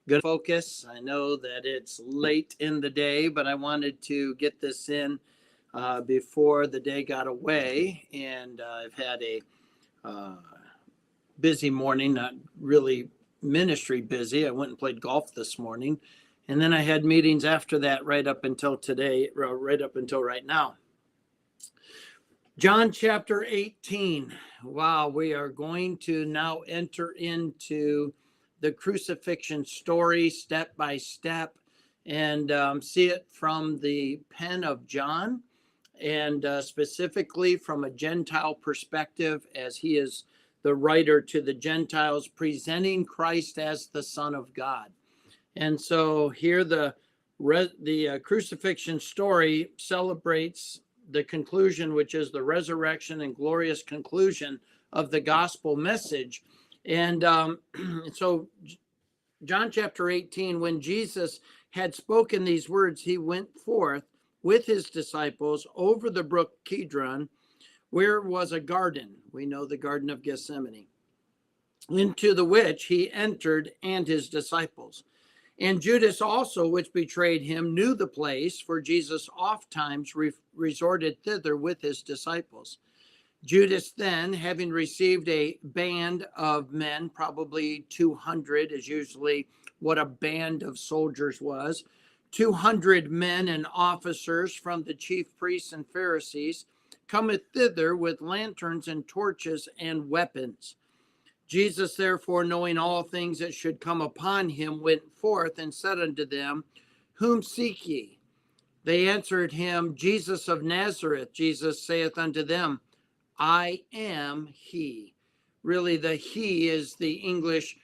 Good focus. I know that it's late in the day, but I wanted to get this in before the day got away. And I've had a uh, busy morning, not really ministry busy. I went and played golf this morning. And then I had meetings after that right up until today, right up until right now. John chapter 18. Wow, we are going to now enter into the crucifixion story step by step and see it from the pen of John and specifically from a Gentile perspective, as he is the writer to the Gentiles, presenting Christ as the Son of God. And so here the crucifixion story celebrates the conclusion, which is the resurrection and glorious conclusion of the gospel message. And so John chapter 18, when Jesus had spoken these words, he went forth with his disciples over the brook Kidron, where was a garden. We know the Garden of Gethsemane, into the which he entered and his disciples. And Judas also, which betrayed him, knew the place, for Jesus oft times resorted thither with his disciples. Judas then, having received a band of men, probably 200 is usually what a band of soldiers was, 200 men and officers from the chief priests and Pharisees, cometh thither with lanterns and torches and weapons. Jesus, therefore, knowing all things that should come upon him, went forth and said unto them, Whom seek ye? They answered him, Jesus of Nazareth. Jesus saith unto them, I am he. Really, the he is the English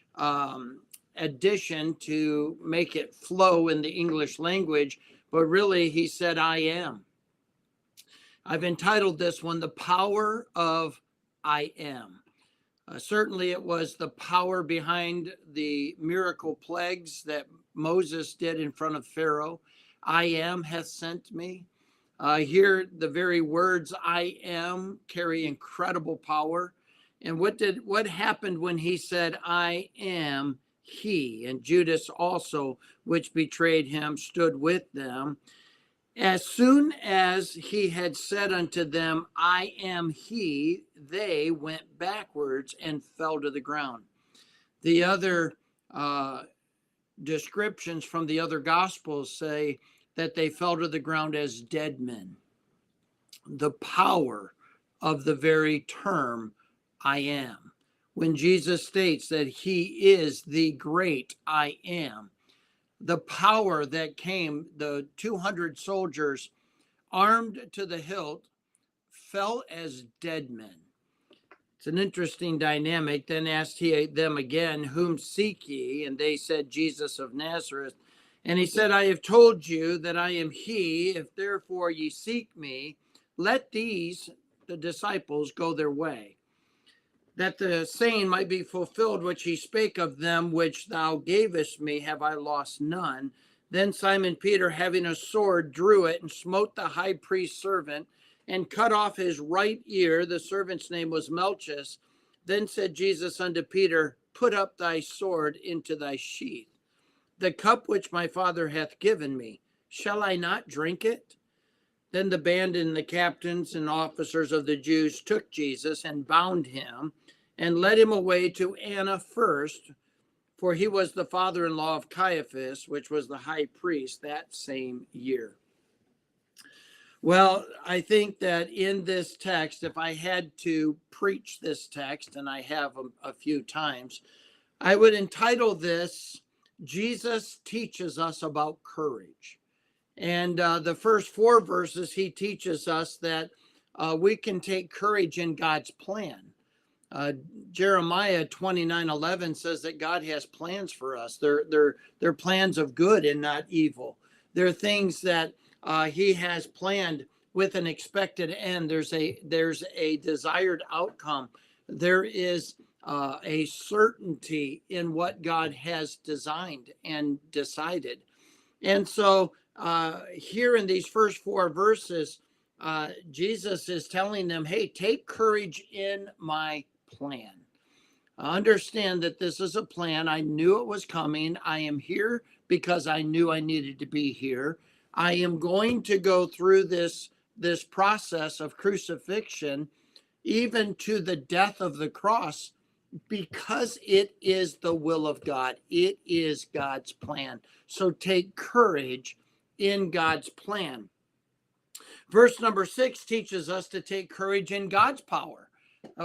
addition to make it flow in the English language, but really he said, I am. I've entitled this one, The Power of I Am. Certainly it was the power behind the miracle plagues that Moses did in front of Pharaoh. I am hath sent me. Here, the very words I am carry incredible power. And what happened when he said, I am he? And Judas also, which betrayed him, stood with them. As soon as he had said unto them, I am he, they went backwards and fell to the ground. The other descriptions from the other gospels say that they fell to the ground as dead men. The power of the very term, I am. When Jesus states that he is the great I am, the power that came, the 200 soldiers armed to the hilt fell as dead men. It's an interesting dynamic. Then asked he them again, Whom seek ye? And they said, Jesus of Nazareth. And he said, I have told you that I am he. If therefore ye seek me, let these, the disciples, go their way, that the saying might be fulfilled which he spake of them which thou gavest me, have I lost none. Then Simon Peter, having a sword, drew it and smote the high priest's servant and cut off his right ear. The servant's name was Malchus. Then said Jesus unto Peter, Put up thy sword into thy sheath. The cup which my Father hath given me, shall I not drink it? Then the band and the captains and officers of the Jews took Jesus and bound him and led him away to Anna first, for he was the father-in-law of Caiaphas, which was the high priest that same year. Well, I think that in this text, if I had to preach this text, and I have a few times, I would entitle this, Jesus Teaches Us About Courage. And the first 4 verses, he teaches us that we can take courage in God's plan. Jeremiah 29:11 says that God has plans for us. They're plans of good and not evil. They're things that he has planned with an expected end. There's a desired outcome. There is a certainty in what God has designed and decided. And so here in these first 4 verses, Jesus is telling them, hey, take courage in my plan. Understand that this is a plan. I knew it was coming. I am here because I knew I needed to be here. I am going to go through this process of crucifixion, even to the death of the cross, because it is the will of God. It is God's plan. So take courage in God's plan. Verse number 6 teaches us to take courage in God's power.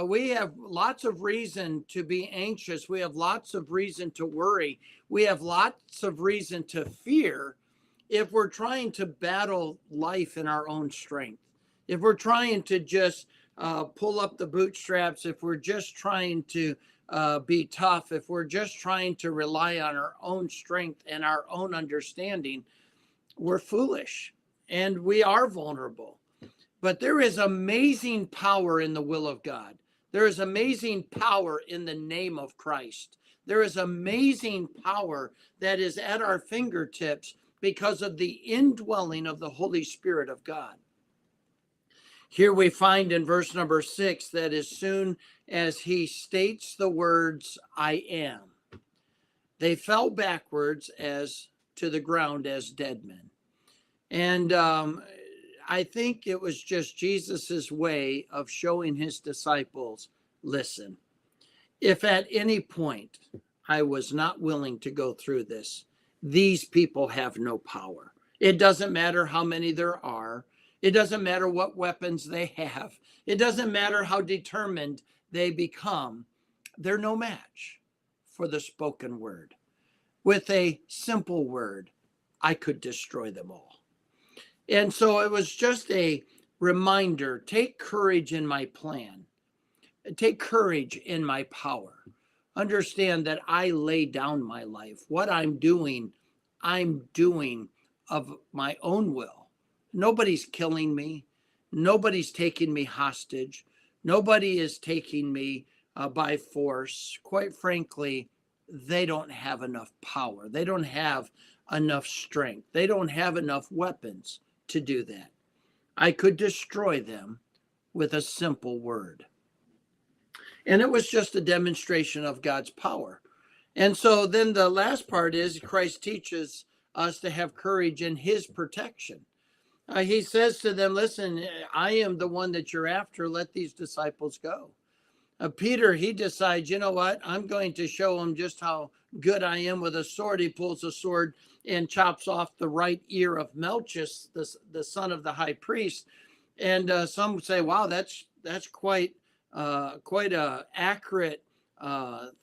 We have lots of reason to be anxious. We have lots of reason to worry. We have lots of reason to fear if we're trying to battle life in our own strength. If we're trying to just pull up the bootstraps, if we're just trying to be tough, if we're just trying to rely on our own strength and our own understanding, we're foolish and we are vulnerable. But there is amazing power in the will of God. There is amazing power in the name of Christ. There is amazing power that is at our fingertips because of the indwelling of the Holy Spirit of God. Here we find in verse number 6 that as soon as he states the words, I am, they fell backwards as to the ground as dead men. And I think it was just Jesus's way of showing his disciples, listen, if at any point I was not willing to go through this, these people have no power. It doesn't matter how many there are. It doesn't matter what weapons they have. It doesn't matter how determined they become. They're no match for the spoken word. With a simple word, I could destroy them all. And so it was just a reminder, take courage in my plan. Take courage in my power. Understand that I lay down my life. What I'm doing of my own will. Nobody's killing me. Nobody's taking me hostage. Nobody is taking me by force. Quite frankly, they don't have enough power. They don't have enough strength. They don't have enough weapons to do that. I could destroy them with a simple word. And it was just a demonstration of God's power. And so then the last part is Christ teaches us to have courage in his protection. He says to them, listen, I am the one that you're after. Let these disciples go. Peter, he decides, you know what? I'm going to show them just how good I am with a sword. He pulls a sword and chops off the right ear of Malchus, the son of the high priest. And some say, wow, that's quite a accurate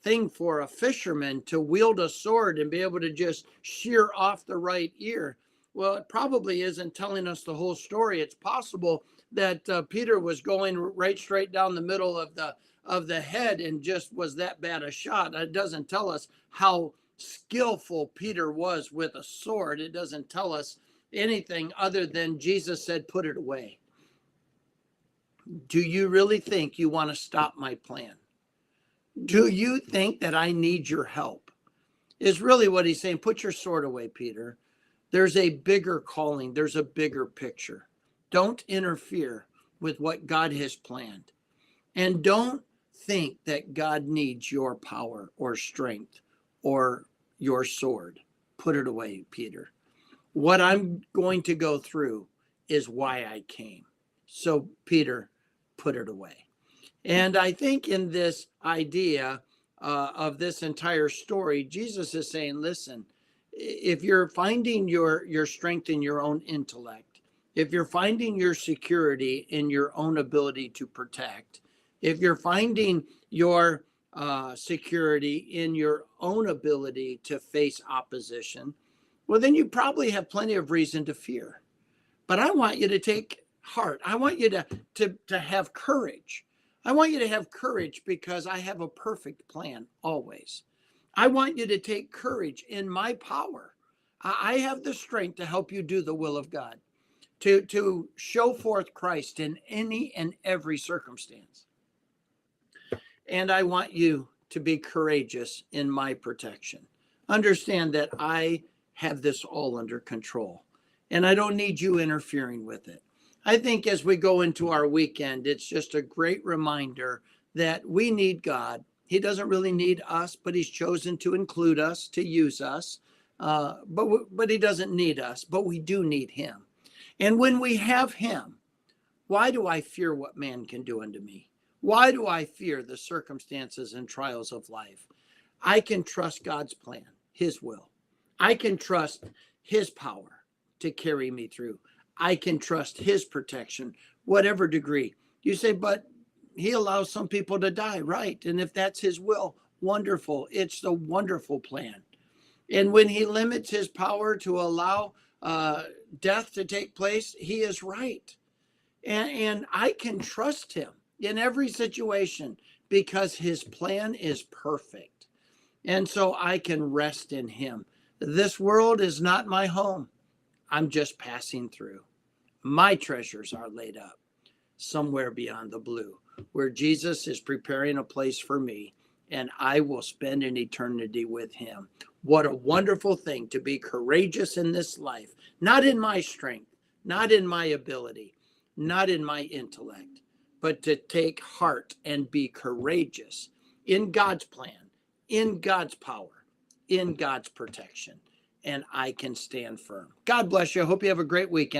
thing for a fisherman to wield a sword and be able to just shear off the right ear. Well, it probably isn't telling us the whole story. It's possible that Peter was going right straight down the middle of the head and just was that bad a shot. It doesn't tell us how skillful Peter was with a sword. It doesn't tell us anything other than Jesus said, put it away. Do you really think you want to stop my plan? Do you think that I need your help? Is really what he's saying. Put your sword away, Peter. There's a bigger calling. There's a bigger picture. Don't interfere with what God has planned. And don't think that God needs your power or strength or your sword. Put it away, Peter. What I'm going to go through is why I came. So, Peter, put it away. And I think in this idea of this entire story, Jesus is saying, listen, if you're finding your strength in your own intellect, if you're finding your security in your own ability to protect, if you're finding your security in your own ability to face opposition, well, then you probably have plenty of reason to fear. But I want you to take heart. I want you to have courage. I want you to have courage because I have a perfect plan always. I want you to take courage in my power. I have the strength to help you do the will of God, to show forth Christ in any and every circumstance. And I want you to be courageous in my protection. Understand that I have this all under control, and I don't need you interfering with it. I think as we go into our weekend, it's just a great reminder that we need God He doesn't really need us, but he's chosen to include us, to use us. But he doesn't need us, but we do need him. And when we have him, why do I fear what man can do unto me? Why do I fear the circumstances and trials of life? I can trust God's plan, his will. I can trust his power to carry me through. I can trust his protection, whatever degree. You say, but he allows some people to die, right? And if that's his will, wonderful. It's the wonderful plan. And when he limits his power to allow death to take place, he is right. And I can trust him in every situation because his plan is perfect. And so I can rest in him. This world is not my home. I'm just passing through. My treasures are laid up somewhere beyond the blue, where Jesus is preparing a place for me, and I will spend an eternity with him. What a wonderful thing to be courageous in this life, not in my strength, not in my ability, not in my intellect, but to take heart and be courageous in God's plan, in God's power, in God's protection. And I can stand firm. God bless you. I hope you have a great weekend.